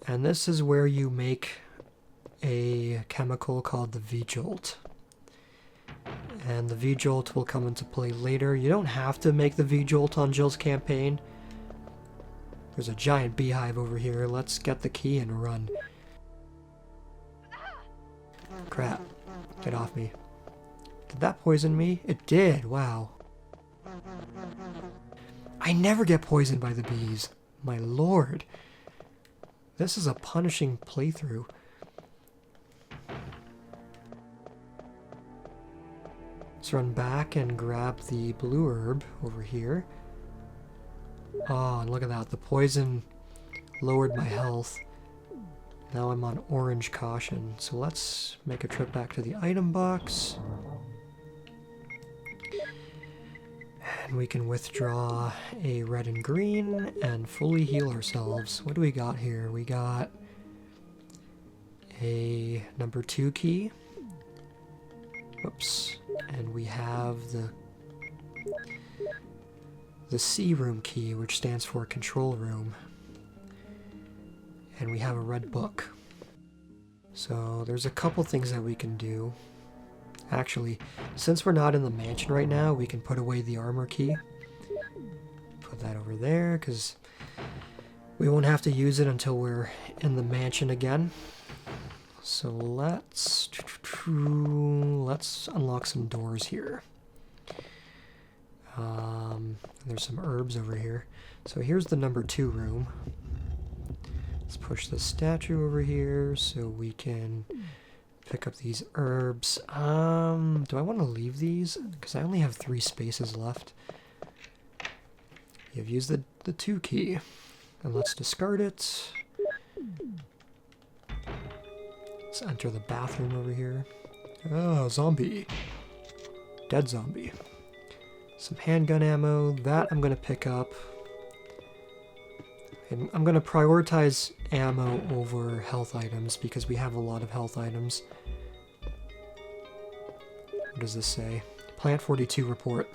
And this is where you make a chemical called the V-Jolt. And the V-Jolt will come into play later. You don't have to make the V-Jolt on Jill's campaign. There's a giant beehive over here. Let's get the key and run. Crap. Get off me. Did that poison me? It did. Wow. I never get poisoned by the bees. My lord. This is a punishing playthrough. Let's run back and grab the blue herb over here. Oh, and look at that. The poison lowered my health. Now I'm on orange caution. So let's make a trip back to the item box. And we can withdraw a red and green and fully heal ourselves. What do we got here? We got a number 2 key. Whoops. And we have the C room key, which stands for control room. And we have a red book. So there's a couple things that we can do. Actually, since we're not in the mansion right now, we can put away the armor key. Put that over there, because we won't have to use it until we're in the mansion again. So let's unlock some doors here. There's some herbs over here. So here's the number 2 room. Let's push the statue over here so we can pick up these herbs. Do I want to leave these? Because I only have 3 spaces left. You've used the 2 key. And let's discard it. Let's enter the bathroom over here. Oh, zombie. Dead zombie. Some handgun ammo. That I'm going to pick up. And I'm going to prioritize ammo over health items because we have a lot of health items. What does this say? Plant 42 report.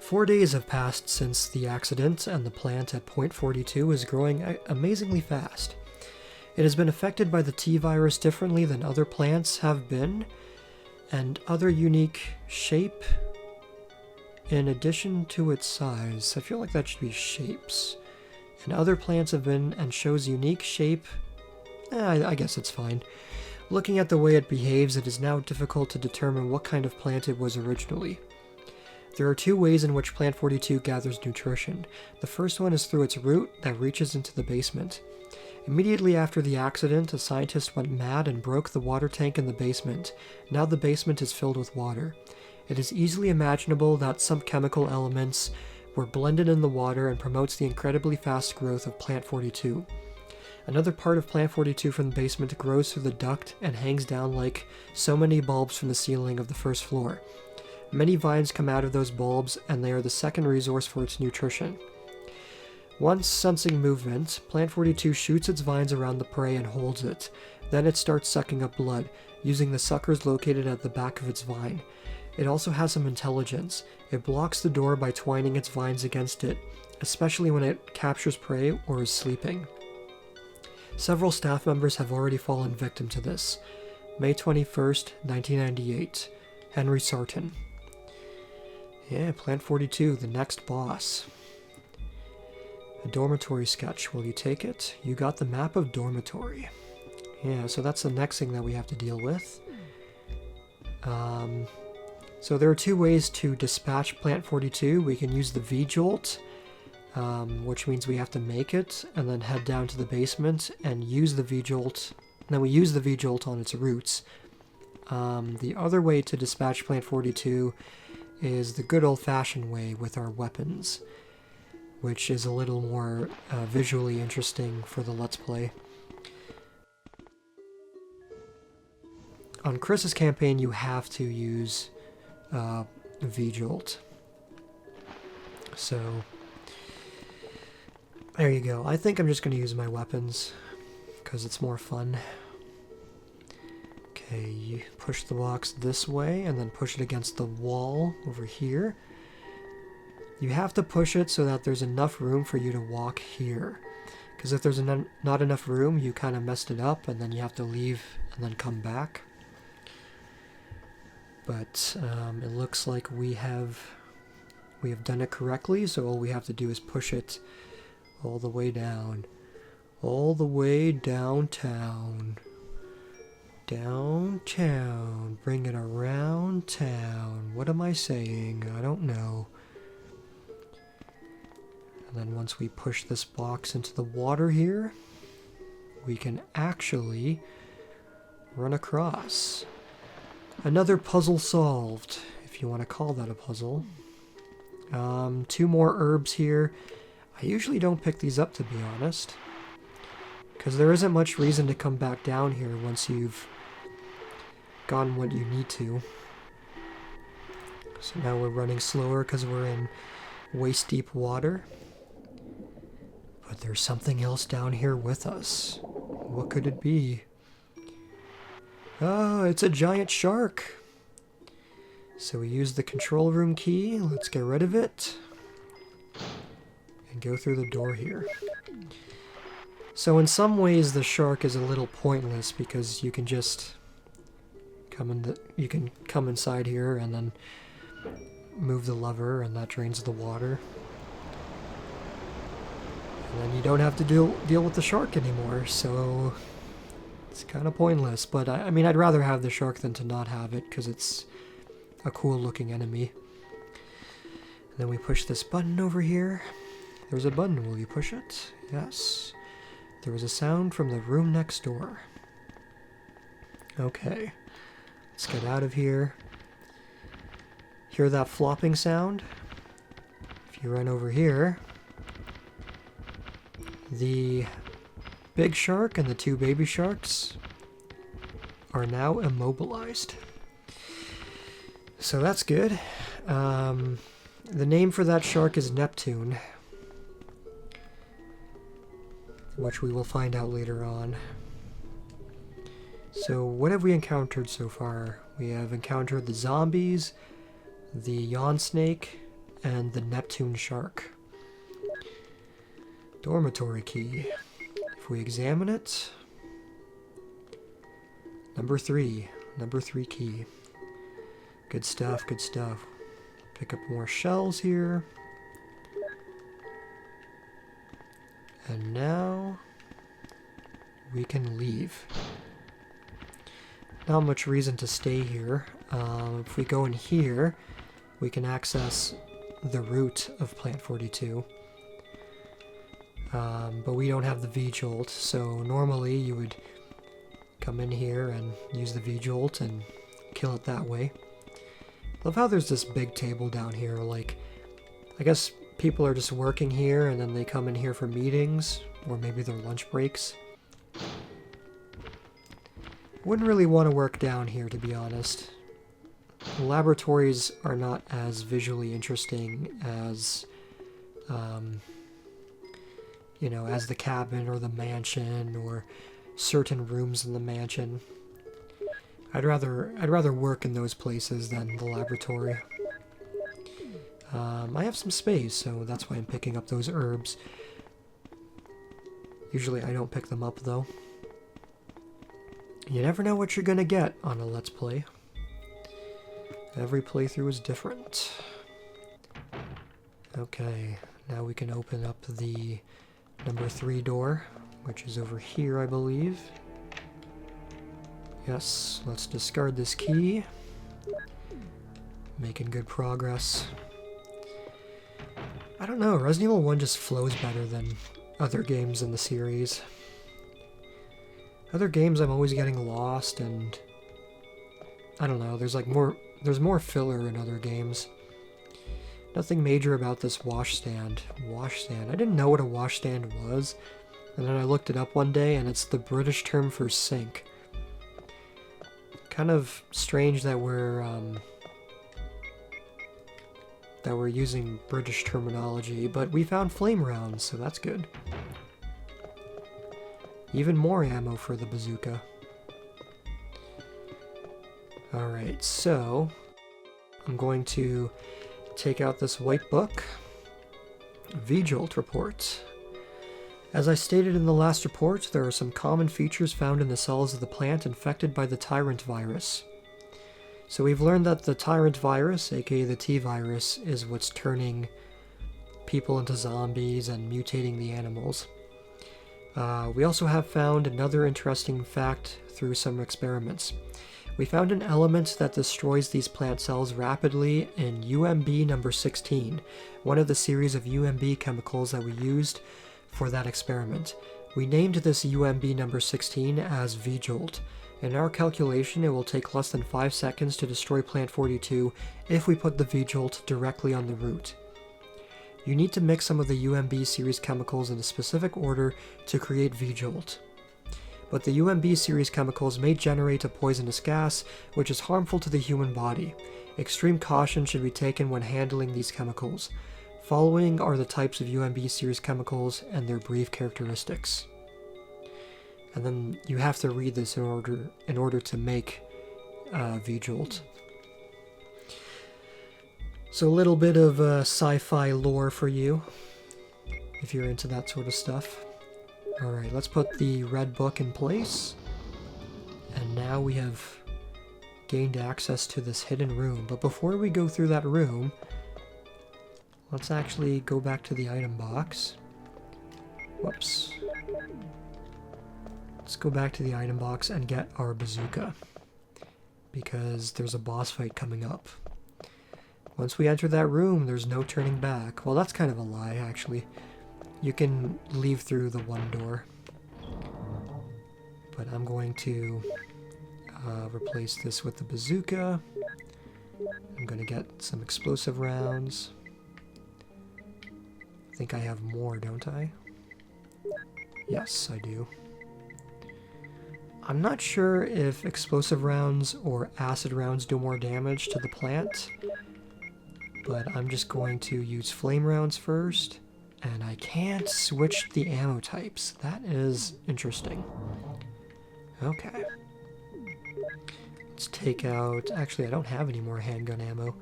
4 days have passed since the accident, and the plant at point 42 is growing amazingly fast. It has been affected by the T-virus differently than other plants have been, and other unique shape in addition to its size. I feel like that should be shapes. And other plants have been and shows unique shape. I guess it's fine. Looking at the way it behaves, it is now difficult to determine what kind of plant it was originally. There are 2 ways in which Plant 42 gathers nutrition. The first one is through its root that reaches into the basement. Immediately after the accident, a scientist went mad and broke the water tank in the basement. Now the basement is filled with water. It is easily imaginable that some chemical elements were blended in the water and promotes the incredibly fast growth of Plant 42. Another part of Plant 42 from the basement grows through the duct and hangs down like so many bulbs from the ceiling of the first floor. Many vines come out of those bulbs, and they are the second resource for its nutrition. Once sensing movement, Plant 42 shoots its vines around the prey and holds it. Then it starts sucking up blood, using the suckers located at the back of its vine. It also has some intelligence. It blocks the door by twining its vines against it, especially when it captures prey or is sleeping. Several staff members have already fallen victim to this. May 21st, 1998. Henry Sarton. Yeah, Plant 42, the next boss. A dormitory sketch. Will you take it? You got the map of dormitory. Yeah, so that's the next thing that we have to deal with. So there are 2 ways to dispatch Plant 42. We can use the V-Jolt, which means we have to make it, and then head down to the basement and use the V-Jolt. And then we use the V-Jolt on its roots. The other way to dispatch Plant 42 is the good old-fashioned way with our weapons, which is a little more visually interesting for the Let's Play. On Chris's campaign, you have to use V-Jolt. So, there you go. I think I'm just going to use my weapons, because it's more fun. Okay, you push the box this way, and then push it against the wall over here. You have to push it so that there's enough room for you to walk here, Because if there's not enough room, you kind of messed it up, and then you have to leave and then come back. But it looks like we have done it correctly, so all we have to do is push it all the way down. All the way downtown. Downtown. Bring it around town. What am I saying? I don't know. And then once we push this box into the water here, we can actually run across. Another puzzle solved, if you want to call that a puzzle. 2 more herbs here. I usually don't pick these up, to be honest, because there isn't much reason to come back down here once you've gotten what you need to. So now we're running slower because we're in waist-deep water. But there's something else down here with us. What could it be? Oh, it's a giant shark. So we use the control room key. Let's get rid of it. And go through the door here. So in some ways the shark is a little pointless because you can just come inside here and then move the lever and that drains the water. And then you don't have to deal with the shark anymore, so it's kind of pointless. But I mean, I'd rather have the shark than to not have it, because it's a cool looking enemy. And then we push this button over here. There's a button, will you push it? Yes. There was a sound from the room next door. Okay, let's get out of here. Hear that flopping sound? If you run over here, the big shark and the 2 baby sharks are now immobilized. So that's good. The name for that shark is Neptune, which we will find out later on. So what have we encountered so far? We have encountered the zombies, the yawn snake, and the Neptune shark. Dormitory key. If we examine it, number 3 key. Good stuff, good stuff. Pick up more shells here. And now we can leave. Not much reason to stay here. If we go in here, we can access the root of Plant 42. But we don't have the V-Jolt, so normally you would come in here and use the V-Jolt and kill it that way. Love how there's this big table down here, like, I guess people are just working here and then they come in here for meetings, or maybe their lunch breaks. Wouldn't really want to work down here, to be honest. The laboratories are not as visually interesting as, you know, as the cabin or the mansion or certain rooms in the mansion. I'd rather work in those places than the laboratory. I have some space, so that's why I'm picking up those herbs. Usually I don't pick them up, though. You never know what you're gonna get on a Let's Play. Every playthrough is different. Okay, now we can open up the number 3 door, which is over here, I believe. Yes, let's discard this key. Making good progress. I don't know, Resident Evil 1 just flows better than other games in the series. Other games I'm always getting lost, and I don't know, there's more filler in other games. Nothing major about this washstand. Washstand. I didn't know what a washstand was, and then I looked it up one day, and it's the British term for sink. Kind of strange that we're using British terminology, but we found flame rounds, so that's good. Even more ammo for the bazooka. Alright, so I'm going to take out this white book. V-Jolt report. As I stated in the last report, there are some common features found in the cells of the plant infected by the tyrant virus. So we've learned that the tyrant virus, aka the T virus, is what's turning people into zombies and mutating the animals. We also have found another interesting fact through some experiments. We found an element that destroys these plant cells rapidly in UMB number 16, one of the series of UMB chemicals that we used for that experiment. We named this UMB number 16 as V-Jolt. In our calculation, it will take less than 5 seconds to destroy plant 42 if we put the V-Jolt directly on the root. You need to mix some of the UMB series chemicals in a specific order to create V-Jolt. But the UMB series chemicals may generate a poisonous gas, which is harmful to the human body. Extreme caution should be taken when handling these chemicals. Following are the types of UMB series chemicals and their brief characteristics. And then you have to read this in order to make V-Jolt. So a little bit of sci-fi lore for you, if you're into that sort of stuff. Alright, let's put the red book in place. And now we have gained access to this hidden room. But before we go through that room, let's actually go back to the item box. Whoops. Let's go back to the item box and get our bazooka, because there's a boss fight coming up. Once we enter that room, there's no turning back. Well, that's kind of a lie, actually. You can leave through the one door. But I'm going to replace this with the bazooka. I'm going to get some explosive rounds. I think I have more, don't I? Yes, I do. I'm not sure if explosive rounds or acid rounds do more damage to the plant, but I'm just going to use flame rounds first, and I can't switch the ammo types. That is interesting. Okay. Let's take out... Actually, I don't have any more handgun ammo,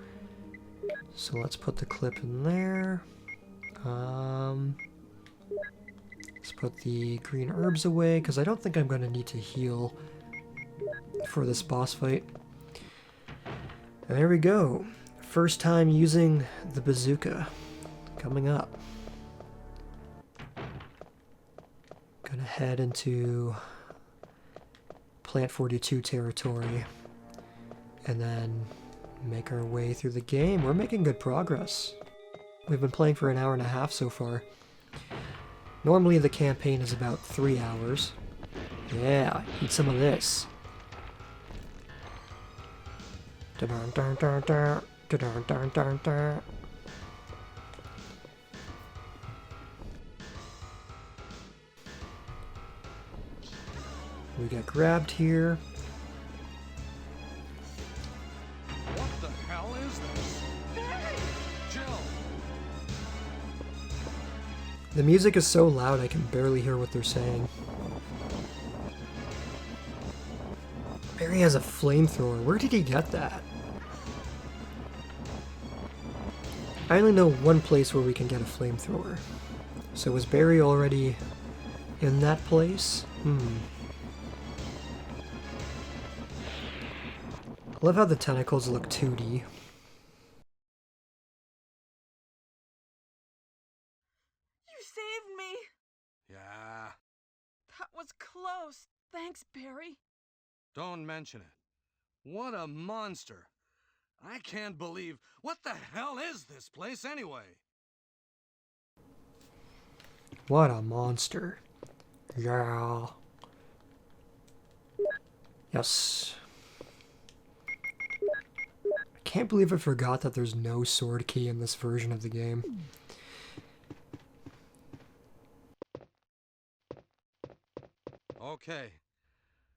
so let's put the clip in there. Let's put the green herbs away, because I don't think I'm going to need to heal for this boss fight. And there we go. First time using the bazooka. Coming up. Gonna head into Plant 42 territory. And then make our way through the game. We're making good progress. We've been playing for an hour and a half so far. Normally the campaign is about 3 hours. Yeah, eat some of this. We got grabbed here. What the hell is this? Jill! The music is so loud I can barely hear what they're saying. Barry has a flamethrower. Where did he get that? I only know one place where we can get a flamethrower. So was Barry already in that place? I love how the tentacles look 2D. You saved me! Yeah, That was close. Thanks, Barry. don't mention it. What a monster. I can't believe... What the hell is this place anyway? What a monster. Yeah. Yes. I can't believe I forgot that there's no sword key in this version of the game. Okay.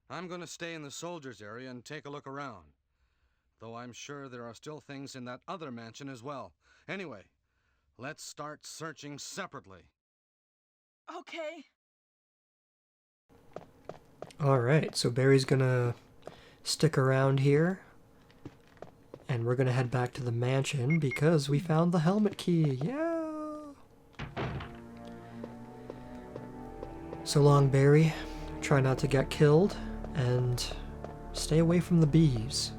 I'm gonna stay in the soldiers' area and take a look around. Though I'm sure there are still things in that other mansion as well. Anyway, let's start searching separately. Okay. Alright, so Barry's gonna stick around here. And we're gonna head back to the mansion because we found the helmet key. Yeah! So long, Barry. Try not to get killed, and stay away from the bees.